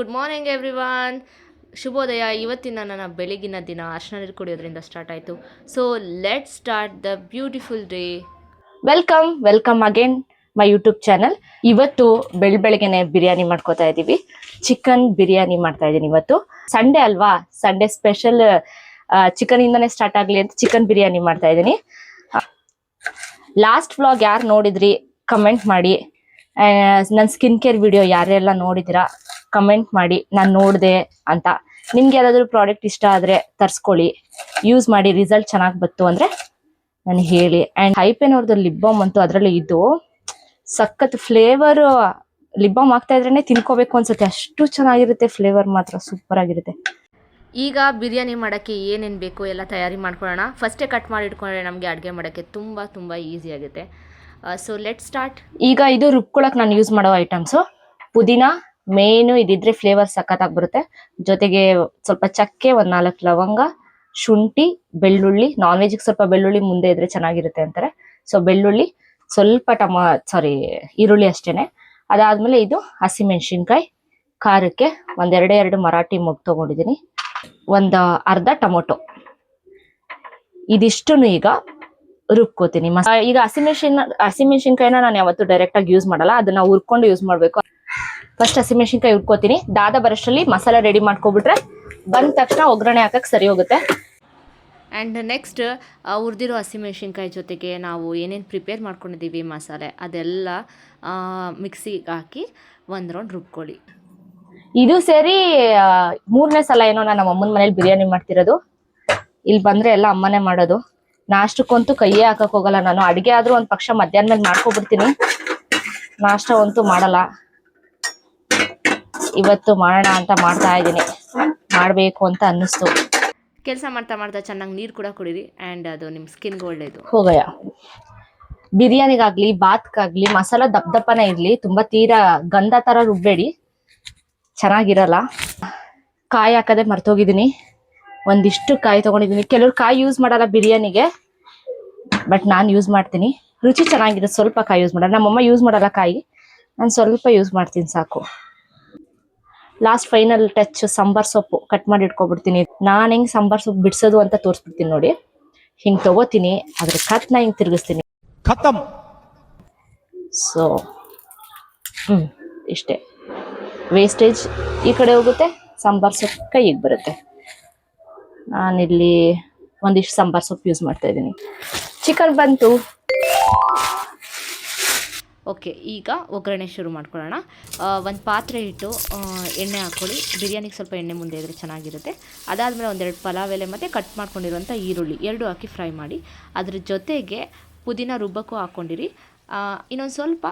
Good morning everyone. ಶುಭೋದಯ. ಇವತ್ತಿನ ನನ್ನ ಬೆಳಗಿನ ದಿನ ಅರ್ಶಿನ ನೀರು ಕುಡಿಯೋದ್ರಿಂದ ಸ್ಟಾರ್ಟ್ ಆಯಿತು. So let start the beautiful day. Welcome again my YouTube channel. ಇವತ್ತು ಬೆಳಗ್ಗೆನೆ ಬಿರಿಯಾನಿ ಮಾಡ್ಕೋತಾ ಇದ್ದೀವಿ. ಚಿಕನ್ ಬಿರಿಯಾನಿ ಮಾಡ್ತಾ ಇದ್ದೀನಿ. ಇವತ್ತು ಸಂಡೇ ಅಲ್ವಾ, ಸಂಡೇ ಸ್ಪೆಷಲ್ ಚಿಕನ್ ಇಂದಾನೆ ಸ್ಟಾರ್ಟ್ ಆಗ್ಲಿ ಅಂತ ಚಿಕನ್ ಬಿರಿಯಾನಿ ಮಾಡ್ತಾ ಇದ್ದೀನಿ. ಲಾಸ್ಟ್ ವ್ಲಾಗ್ ಯಾರು ನೋಡಿದ್ರಿ ಕಮೆಂಟ್ ಮಾಡಿ. ನನ್ನ ಸ್ಕಿನ್ ಕೇರ್ ವಿಡಿಯೋ ಯಾರೆಲ್ಲ ನೋಡಿದಿರಾ ಕಮೆಂಟ್ ಮಾಡಿ, ನಾನು ನೋಡಿದೆ ಅಂತ. ನಿಮ್ಗೆ ಯಾವ್ದಾದ್ರು ಪ್ರಾಡಕ್ಟ್ ಇಷ್ಟ ಆದ್ರೆ ತರ್ಸ್ಕೊಳ್ಳಿ, ಯೂಸ್ ಮಾಡಿ, ರಿಸಲ್ಟ್ ಚೆನ್ನಾಗಿ ಬಂತು ಅಂದ್ರೆ ನನಗೆ ಹೇಳಿ. ಅಂಡ್ ಹೈಪೆನ್ ಅವ್ರದ್ದು ಲಿಪ್ ಬಾಮ್ ಅಂತೂ ಅದರಲ್ಲಿ ಇದು ಸಖತ್ ಫ್ಲೇವರ್. ಲಿಪ್ ಬಾಮ್ ಆಗ್ತಾ ಇದ್ರೇನೆ ತಿನ್ಕೋಬೇಕು ಅನ್ಸುತ್ತೆ, ಅಷ್ಟು ಚೆನ್ನಾಗಿರುತ್ತೆ. ಫ್ಲೇವರ್ ಮಾತ್ರ ಸೂಪರ್ ಆಗಿರುತ್ತೆ. ಈಗ ಬಿರಿಯಾನಿ ಮಾಡೋಕ್ಕೆ ಏನೇನು ಬೇಕು ಎಲ್ಲ ತಯಾರಿ ಮಾಡ್ಕೊಳ್ಳೋಣ. ಫಸ್ಟೇ ಕಟ್ ಮಾಡಿ ಇಟ್ಕೊಂಡ್ರೆ ನಮಗೆ ಅಡುಗೆ ಮಾಡೋಕ್ಕೆ ತುಂಬ ಈಸಿ ಆಗುತ್ತೆ. So let start. ಈಗ ಇದು ರುಬ್ಕೊಳಕ್ ನಾನು ಯೂಸ್ ಮಾಡೋ ಐಟಮ್ಸು ಪುದೀನ ಮೇನು, ಇದಿದ್ರೆ ಫ್ಲೇವರ್ ಸಖತ್ತಾಗಿ ಬರುತ್ತೆ. ಜೊತೆಗೆ ಸ್ವಲ್ಪ ಚಕ್ಕೆ, 4 ಲವಂಗ, ಶುಂಠಿ, ಬೆಳ್ಳುಳ್ಳಿ. ನಾನ್ ವೆಜ್ಗೆ ಸ್ವಲ್ಪ ಬೆಳ್ಳುಳ್ಳಿ ಮುಂದೆ ಇದ್ರೆ ಚೆನ್ನಾಗಿರುತ್ತೆ ಅಂತಾರೆ. ಸೊ ಬೆಳ್ಳುಳ್ಳಿ, ಸ್ವಲ್ಪ ಈರುಳ್ಳಿ ಅಷ್ಟೇನೆ. ಅದಾದ್ಮೇಲೆ ಇದು ಹಸಿಮೆಣಸಿನ್ಕಾಯಿ, ಖಾರಕ್ಕೆ ಎರಡು ಮರಾಠಿ ಮೊಗ್ಗು ತಗೊಂಡಿದ್ದೀನಿ, ಒಂದು ಅರ್ಧ ಟೊಮೊಟೊ. ಇದಿಷ್ಟು ಈಗ ರುಬ್ಕೋತೀನಿ. ಈಗ ಹಸಿಮೆಣಸಿನ್ಕಾಯಿನ ನಾನು ಯಾವತ್ತು ಡೈರೆಕ್ಟ್ ಆಗಿ ಯೂಸ್ ಮಾಡಲ್ಲ, ಅದನ್ನ ಹುರ್ಕೊಂಡು ಯೂಸ್ ಮಾಡ್ಬೇಕು. ಫಸ್ಟ್ ಹಸಿಮೆಣಸಿನ್ಕಾಯಿ ಹುರ್ಕೋತೀನಿ. ದಾದ ಬರಷ್ಟರಲ್ಲಿ ಮಸಾಲೆ ರೆಡಿ ಮಾಡ್ಕೊಬಿಟ್ರೆ ಬಂದ ತಕ್ಷಣ ಒಗ್ಗರಣೆ ಹಾಕಕ್ಕೆ ಸರಿ ಹೋಗುತ್ತೆ. ಆ್ಯಂಡ್ ನೆಕ್ಸ್ಟ್ ಹುರಿದಿರೋ ಹಸಿಮೆಣಸಿನ್ಕಾಯಿ ಜೊತೆಗೆ ನಾವು ಏನೇನು ಪ್ರಿಪೇರ್ ಮಾಡ್ಕೊಂಡಿದ್ದೀವಿ ಮಸಾಲೆ ಅದೆಲ್ಲ ಮಿಕ್ಸಿಗೆ ಹಾಕಿ ಒಂದು ರೌಂಡ್ ರುಬ್ಕೊಳ್ಳಿ. ಇದು ಸೇರಿ 3ನೇ ಸಲ ಏನೋ ನಾನು ನಮ್ಮ ಅಮ್ಮನ ಮನೇಲಿ ಬಿರಿಯಾನಿ ಮಾಡ್ತಿರೋದು. ಇಲ್ಲಿ ಬಂದ್ರೆ ಎಲ್ಲ ಅಮ್ಮನೇ ಮಾಡೋದು. ನಾಷ್ಟಕ್ಕಂತೂ ಕೈಯೇ ಹಾಕಕ್ ಹೋಗಲ್ಲ ನಾನು. ಅಡಿಗೆ ಆದ್ರೂ ಒಂದ್ ಪಕ್ಷ ಮಧ್ಯಾಹ್ನ ಮೇಲೆ ಮಾಡ್ಕೊಬಿಡ್ತೀನಿ, ನಾಷ್ಟ ಅಂತೂ ಮಾಡಲ್ಲ. ಇವತ್ತು ಮಾಡೋಣ ಅಂತ ಮಾಡ್ತಾ ಇದ್ದೀನಿ, ಮಾಡ್ಬೇಕು ಅಂತ ಅನ್ನಿಸ್ತು. ಕೆಲಸ ಮಾಡ್ತಾ ಚೆನ್ನಾಗಿ ನೀರು ಕೂಡ ಕುಡೀರಿ, ಆ್ಯಂಡ್ ಅದು ನಿಮ್ಮ ಸ್ಕಿನ್ಗೆ ಒಳ್ಳೇದು. ಹೋಗಯ್ಯ. ಬಿರಿಯಾನಿಗಾಗ್ಲಿ ಬಾತ್ಗಾಗ್ಲಿ ಮಸಾಲ ದಪ್ಪನೇ ಇರ್ಲಿ, ತುಂಬಾ ತೀರಾ ಗಂಧ ತರ ರುಬ್ಬೇಡಿ, ಚೆನ್ನಾಗಿರಲ್ಲ. ಕಾಯಿ ಹಾಕದೆ ಮರ್ತೋಗಿದ್ದೀನಿ. ಒಂದಿಷ್ಟು ಕಾಯಿ ತಗೊಂಡಿದ್ದೀನಿ. ಕೆಲವ್ರು ಕಾಯಿ ಯೂಸ್ ಮಾಡಲ್ಲ ಬಿರಿಯಾನಿಗೆ, ಬಟ್ ನಾನು ಯೂಸ್ ಮಾಡ್ತೀನಿ. ರುಚಿ ಚೆನ್ನಾಗಿರುತ್ತೆ. ಸ್ವಲ್ಪ ಕಾಯಿ ಯೂಸ್ ಮಾಡಲ್ಲ. ನಮ್ಮಮ್ಮ ಯೂಸ್ ಮಾಡಲ್ಲ ಕಾಯಿ, ನಾನು ಸ್ವಲ್ಪ ಯೂಸ್ ಮಾಡ್ತೀನಿ ಸಾಕು. ಲಾಸ್ಟ್ ಫೈನಲ್ ಟಚ್ ಸಾಂಬಾರ್ ಸೊಪ್ಪು ಕಟ್ ಮಾಡಿ ಇಟ್ಕೊಬಿಡ್ತೀನಿ. ನಾನು ಹೆಂಗ್ ಸಾಂಬಾರ್ ಸೊಪ್ಪು ಬಿಡ್ಸೋದು ಅಂತ ತೋರಿಸ್ಬಿಡ್ತೀನಿ ನೋಡಿ. ಹಿಂಗ್ ತಗೋತೀನಿ, ಅದ್ರ ಕತ್ನ ಹಿಂಗ್ ತಿರ್ಗಿಸ್ತೀನಿ. ಸೊ ಇಷ್ಟೇ. ವೇಸ್ಟೇಜ್ ಈ ಕಡೆ ಹೋಗುತ್ತೆ, ಸಾಂಬಾರ್ ಸೊಪ್ಪು ಕೈಗೆ ಬರುತ್ತೆ. ನಾನಿಲ್ಲಿ ಒಂದಿಷ್ಟು ಸಾಂಬಾರ್ ಸೊಪ್ಪು ಯೂಸ್ ಮಾಡ್ತಾ ಇದ್ದೀನಿ. ಚಿಕನ್ ಬಂತು. ಓಕೆ, ಈಗ ಒಗ್ಗರಣೆ ಶುರು ಮಾಡ್ಕೊಳ್ಳೋಣ. ಒಂದು ಪಾತ್ರೆ ಇಟ್ಟು ಎಣ್ಣೆ ಹಾಕ್ಕೊಳ್ಳಿ. ಬಿರಿಯಾನಿಗೆ ಸ್ವಲ್ಪ ಎಣ್ಣೆ ಮುಂದೆ ಇದ್ದರೆ ಚೆನ್ನಾಗಿರುತ್ತೆ. ಅದಾದಮೇಲೆ 2 ಪಲಾವ್ ಎಲೆ ಮತ್ತು ಕಟ್ ಮಾಡ್ಕೊಂಡಿರುವಂಥ ಈರುಳ್ಳಿ 2 ಹಾಕಿ ಫ್ರೈ ಮಾಡಿ. ಅದ್ರ ಜೊತೆಗೆ ಪುದೀನ ರುಬ್ಬಕ್ಕೂ ಹಾಕ್ಕೊಂಡಿರಿ. ಇನ್ನೊಂದು ಸ್ವಲ್ಪ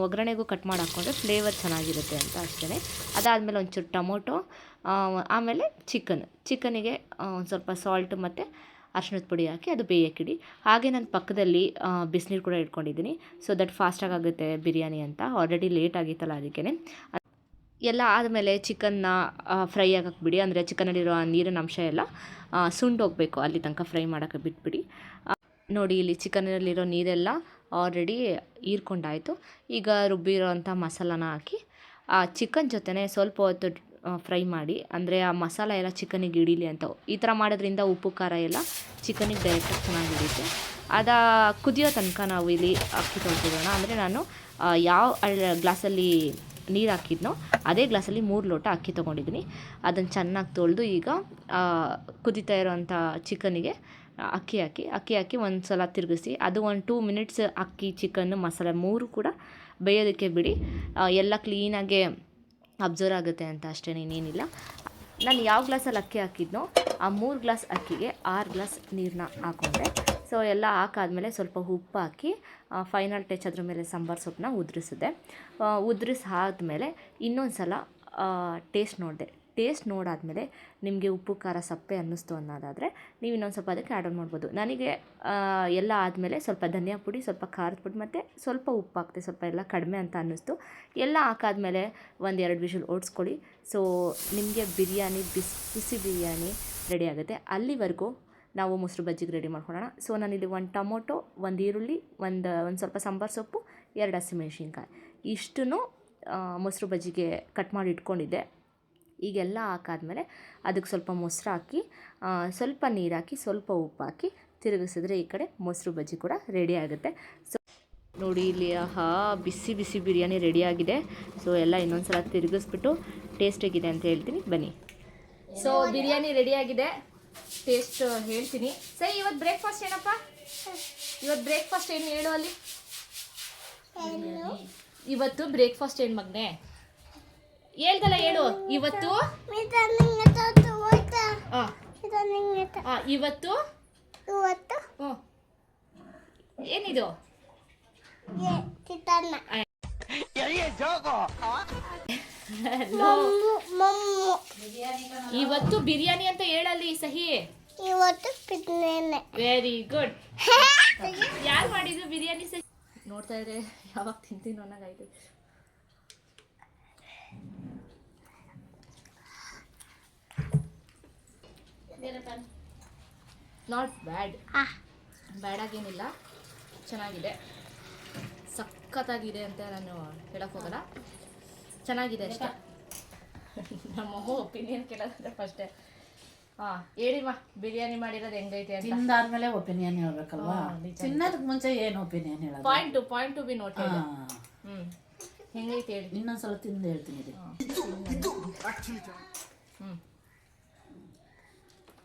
ಒಗ್ಗರಣೆಗೂ ಕಟ್ ಮಾಡಿ ಹಾಕ್ಕೊಂಡ್ರೆ ಫ್ಲೇವರ್ ಚೆನ್ನಾಗಿರುತ್ತೆ ಅಂತ ಅಷ್ಟೇ. ಅದಾದಮೇಲೆ ಒಂಚೂರು ಟೊಮೊಟೊ, ಆಮೇಲೆ ಚಿಕನಿಗೆ ಒಂದು ಸ್ವಲ್ಪ ಸಾಲ್ಟ್ ಮತ್ತು ಅರಿಶಿಣದ ಪುಡಿ ಹಾಕಿ ಅದು ಬೇಯಕ್ಕಿಡಿ. ಹಾಗೆ ನಾನು ಪಕ್ಕದಲ್ಲಿ ಬಿಸಿನೀರು ಕೂಡ ಇಟ್ಕೊಂಡಿದ್ದೀನಿ, ಸೊ ದಟ್ ಫಾಸ್ಟಾಗಿ ಆಗುತ್ತೆ ಬಿರಿಯಾನಿ ಅಂತ. ಆಲ್ರೆಡಿ ಲೇಟ್ ಆಗಿತ್ತಲ್ಲ, ಅದಕ್ಕೇ. ಎಲ್ಲ ಆದಮೇಲೆ ಚಿಕನ್ನ ಫ್ರೈ ಆಗಕ್ಕೆ ಬಿಡಿ. ಅಂದರೆ ಚಿಕನಲ್ಲಿರೋ ನೀರಿನ ಅಂಶ ಎಲ್ಲ ಸುಂಡೋಗಬೇಕು, ಅಲ್ಲಿ ತನಕ ಫ್ರೈ ಮಾಡೋಕ್ಕೆ ಬಿಟ್ಬಿಡಿ. ನೋಡಿ, ಇಲ್ಲಿ ಚಿಕನಲ್ಲಿರೋ ನೀರೆಲ್ಲ ಆಲ್ರೆಡಿ ಹೀರ್ಕೊಂಡಾಯಿತು. ಈಗ ರುಬ್ಬಿರೋ ಅಂಥ ಮಸಾಲಾನ ಹಾಕಿ ಆ ಚಿಕನ್ ಜೊತೆನೇ ಸ್ವಲ್ಪ ಹೊತ್ತು ಫ್ರೈ ಮಾಡಿ. ಅಂದರೆ ಆ ಮಸಾಲ ಎಲ್ಲ ಚಿಕನಿಗೆ ಹಿಡೀಲಿ ಅಂತ. ಈ ಥರ ಮಾಡೋದ್ರಿಂದ ಉಪ್ಪು ಖಾರ ಎಲ್ಲ ಚಿಕನಿಗೆ ಡೈರೆಕ್ಟಾಗಿ ಚೆನ್ನಾಗಿ ಹಿಡಿಯುತ್ತೆ. ಅದು ಕುದಿಯೋ ತನಕ ನಾವು ಇಲ್ಲಿ ಅಕ್ಕಿ ತೊಳ್ಕೊಳ್ಳೋಣ. ಅಂದರೆ ನಾನು ಯಾವ ಗ್ಲಾಸಲ್ಲಿ ನೀರು ಹಾಕಿದ್ನೋ ಅದೇ ಗ್ಲಾಸಲ್ಲಿ 3 ಲೋಟ ಅಕ್ಕಿ ತೊಗೊಂಡಿದ್ದೀನಿ. ಅದನ್ನು ಚೆನ್ನಾಗಿ ತೊಳೆದು ಈಗ ಕುದೀತಾ ಇರೋವಂಥ ಚಿಕನಿಗೆ ಅಕ್ಕಿ ಹಾಕಿ ಒಂದು ಸಲ ತಿರುಗಿಸಿ. ಅದು ಒಂದು 2 ಮಿನಿಟ್ಸ್ ಅಕ್ಕಿ, ಚಿಕನ್ನು, ಮಸಾಲೆ 3 ಕೂಡ ಬೇಯೋದಕ್ಕೆ ಬಿಡಿ. ಎಲ್ಲ ಕ್ಲೀನಾಗೆ ಅಬ್ಸರ್ವ್ ಆಗುತ್ತೆ ಅಂತ ಅಷ್ಟೇ, ಇನ್ನೇನಿಲ್ಲ. ನಾನು ಯಾವ ಗ್ಲಾಸಲ್ಲಿ ಅಕ್ಕಿ ಹಾಕಿದ್ನೋ ಆ 3 ಗ್ಲಾಸ್ ಅಕ್ಕಿಗೆ 6 ಗ್ಲಾಸ್ ನೀರನ್ನ ಹಾಕ್ಕೊಂಡೆ. ಸೊ ಎಲ್ಲ ಹಾಕಾದ್ಮೇಲೆ ಸ್ವಲ್ಪ ಉಪ್ಪು ಹಾಕಿ ಫೈನಲ್ ಟಚ್ ಅದ್ರ ಮೇಲೆ ಸಾಂಬಾರು ಸೊಪ್ಪನ್ನ ಉದುರಿಸಾದ್ಮೇಲೆ ಇನ್ನೊಂದು ಸಲ ಟೇಸ್ಟ್ ನೋಡಾದ್ಮೇಲೆ ನಿಮಗೆ ಉಪ್ಪು ಖಾರ ಸಪ್ಪೆ ಅನ್ನಿಸ್ತು ಅನ್ನೋದಾದರೆ ನೀವು ಇನ್ನೊಂದು ಸ್ವಲ್ಪ ಅದಕ್ಕೆ ಆ್ಯಡ್ ಆನ್ ಮಾಡ್ಬೋದು. ನನಗೆ ಎಲ್ಲ ಆದಮೇಲೆ ಸ್ವಲ್ಪ ಧನಿಯಾ ಪುಡಿ, ಸ್ವಲ್ಪ ಖಾರದ ಪುಡಿ ಮತ್ತು ಸ್ವಲ್ಪ ಉಪ್ಪು ಹಾಕ್ತೆ, ಸ್ವಲ್ಪ ಎಲ್ಲ ಕಡಿಮೆ ಅಂತ ಅನ್ನಿಸ್ತು. ಎಲ್ಲ ಹಾಕಾದ್ಮೇಲೆ 1-2 ವಿಷಲ್ ಓಡಿಸ್ಕೊಳ್ಳಿ. ಸೊ ನಿಮಗೆ ಬಿರಿಯಾನಿ ಬಿಸಿ ಬಿರಿಯಾನಿ ರೆಡಿ ಆಗುತ್ತೆ. ಅಲ್ಲಿವರೆಗೂ ನಾವು ಮೊಸರು ಬಜ್ಜಿಗೆ ರೆಡಿ ಮಾಡ್ಕೊಳ್ಳೋಣ. ಸೊ ನಾನಿಲ್ಲಿ 1 ಟೊಮೊಟೊ, 1 ಈರುಳ್ಳಿ, ಒಂದು ಸ್ವಲ್ಪ ಸಾಂಬಾರು ಸೊಪ್ಪು, 2 ಹಸಿಮೆಣಸಿನ್ಕಾಯಿ ಇಷ್ಟನ್ನು ಮೊಸರು ಬಜ್ಜಿಗೆ ಕಟ್ ಮಾಡಿ ಇಟ್ಕೊಂಡಿದ್ದೆ. ಈಗೆಲ್ಲ ಹಾಕಾದ್ಮೇಲೆ ಅದಕ್ಕೆ ಸ್ವಲ್ಪ ಮೊಸರು ಹಾಕಿ, ಸ್ವಲ್ಪ ನೀರು ಹಾಕಿ, ಸ್ವಲ್ಪ ಉಪ್ಪು ಹಾಕಿ ತಿರುಗಿಸಿದ್ರೆ ಈ ಕಡೆ ಮೊಸರು ಬಜ್ಜಿ ಕೂಡ ರೆಡಿ ಆಗುತ್ತೆ. ಸೊ ನೋಡಿ ಇಲ್ಲಿ ಬಿಸಿ ಬಿಸಿ ಬಿರಿಯಾನಿ ರೆಡಿಯಾಗಿದೆ. ಸೊ ಎಲ್ಲ ಇನ್ನೊಂದು ಸಲ ತಿರುಗಿಸ್ಬಿಟ್ಟು ಟೇಸ್ಟ್ ಹೇಗಿದೆ ಅಂತ ಹೇಳ್ತೀನಿ, ಬನ್ನಿ. ಸೊ ಬಿರಿಯಾನಿ ರೆಡಿಯಾಗಿದೆ, ಟೇಸ್ಟ್ ಹೇಳ್ತೀನಿ. ಸರಿ, ಇವತ್ತು ಬ್ರೇಕ್ಫಾಸ್ಟ್ ಏನಪ್ಪ? ಇವತ್ತು ಬ್ರೇಕ್ಫಾಸ್ಟ್ ಏನು ಹೇಳು ಅಲ್ಲಿ? ಇವತ್ತು ಬ್ರೇಕ್ಫಾಸ್ಟ್ ಏನು ಮಗನೆ? ಹೇಳ್ದಲ್ಲ, ಹೇಳು. ಇವತ್ತು ಇವತ್ತು ಏನಿದು? ಇವತ್ತು ಬಿರಿಯಾನಿ ಅಂತ ಹೇಳಲ್ಲಿ ಸಹಿ. Very good. ಯಾರು ಮಾಡಿದ್ರು ಬಿರಿಯಾನಿ ಸಹಿ? ನೋಡ್ತಾ ಇದ್ರೆ ಯಾವಾಗ ತಿಂತೀನಿ ಅನ್ನೋಂಗಾಯ್ತು. ನಾಟ್ ಬ್ಯಾಡ್, ಬ್ಯಾಡಾಗೇನಿಲ್ಲ, ಚೆನ್ನಾಗಿದೆ, ಸಖತ್ತಾಗಿದೆ ಅಂತ ನಾನು ಹೇಳಕ್ಕೆ ಹೋಗಲ್ಲ, ಚೆನ್ನಾಗಿದೆ ಅಷ್ಟೇ. ನಮ್ಮಮ್ಮ ಒಪಿನಿಯನ್ ಕೇಳೋದಂದ್ರೆ ಫಸ್ಟೇ ಹೇಳಿಮ್ಮ, ಬಿರಿಯಾನಿ ಮಾಡಿರೋದು ಹೆಂಗೈತೆ ಅಂತ. ತಿಂದಾದ್ಮೇಲೆ ಒಪಿನಿಯನ್ ಹೇಳ್ಬೇಕಲ್ವಾ? ತಿನ್ನೋದಕ್ಕೆ ಮುಂಚೆ ಏನು ಒಪಿನಿಯನ್ ಹೇಳೋದು? ಪಾಯಿಂಟ್ ಟು ಬಿ ನೋಟ್ ಹೇಳಿ. ಹೆಂಗೈತೆ ಹೇಳಿ. ಇನ್ನೊಂದ್ಸಲ ತಿಂದು ಹೇಳ್ತೀನಿ.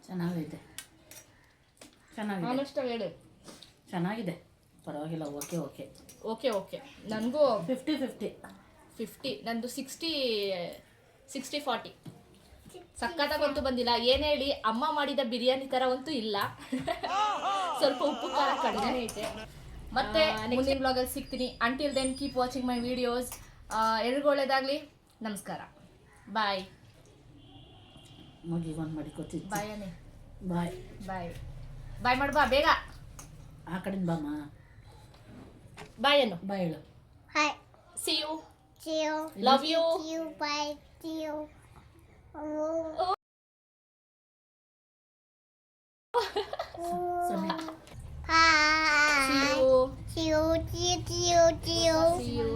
ಚೆನ್ನಾಗೈತೆ, ಚೆನ್ನಾಗಿದೆ, ಆನೆಸ್ಟ್ ಹೇಳು. ಚೆನ್ನಾಗಿದೆ, ಪರವಾಗಿಲ್ಲ. Okay okay okay okay. ನನಗೂ 50-50. ನಂದು 60-40. ಸಖತ್ತಾಗಂತೂ ಬಂದಿಲ್ಲ. ಏನು ಹೇಳಿ, ಅಮ್ಮ ಮಾಡಿದ ಬಿರಿಯಾನಿ ಥರ ಅಂತೂ ಇಲ್ಲ. ಸ್ವಲ್ಪ ಉಪ್ಪು ಖಾರ ಕಡಿಮೆ ಐತೆ. ಮತ್ತೆ ಮುಂದಿನ ಬ್ಲಾಗಲ್ಲಿ ಸಿಗ್ತೀನಿ. Until then keep watching my videos. ಎಲ್ರಿಗೂ ಒಳ್ಳೇದಾಗಲಿ. ನಮಸ್ಕಾರ. ಬಾಯ್. ಮಗಿ ಒಂದು ಮಾಡಿ ಕೊಡ್ತಿದ್ದೆ. ಬಾಯ್ ಅನ್ನಿ. ಬಾಯ್ ಬಾಯ್ ಬಾಯ್ ಮಾಡು ಬಾ ಬೇಗ. ಆ ಕಡೆಯಿಂದ ಬಾಮ್ಮ. ಬಾಯ್ ಅನ್ನು. ಬಾಯ್ ಹೇಳು. Hi. See you. See you. Love you. See you. Bye. See you. ಸೊನ್ನೆ. Hi. See you. See you. See you. See you. See you.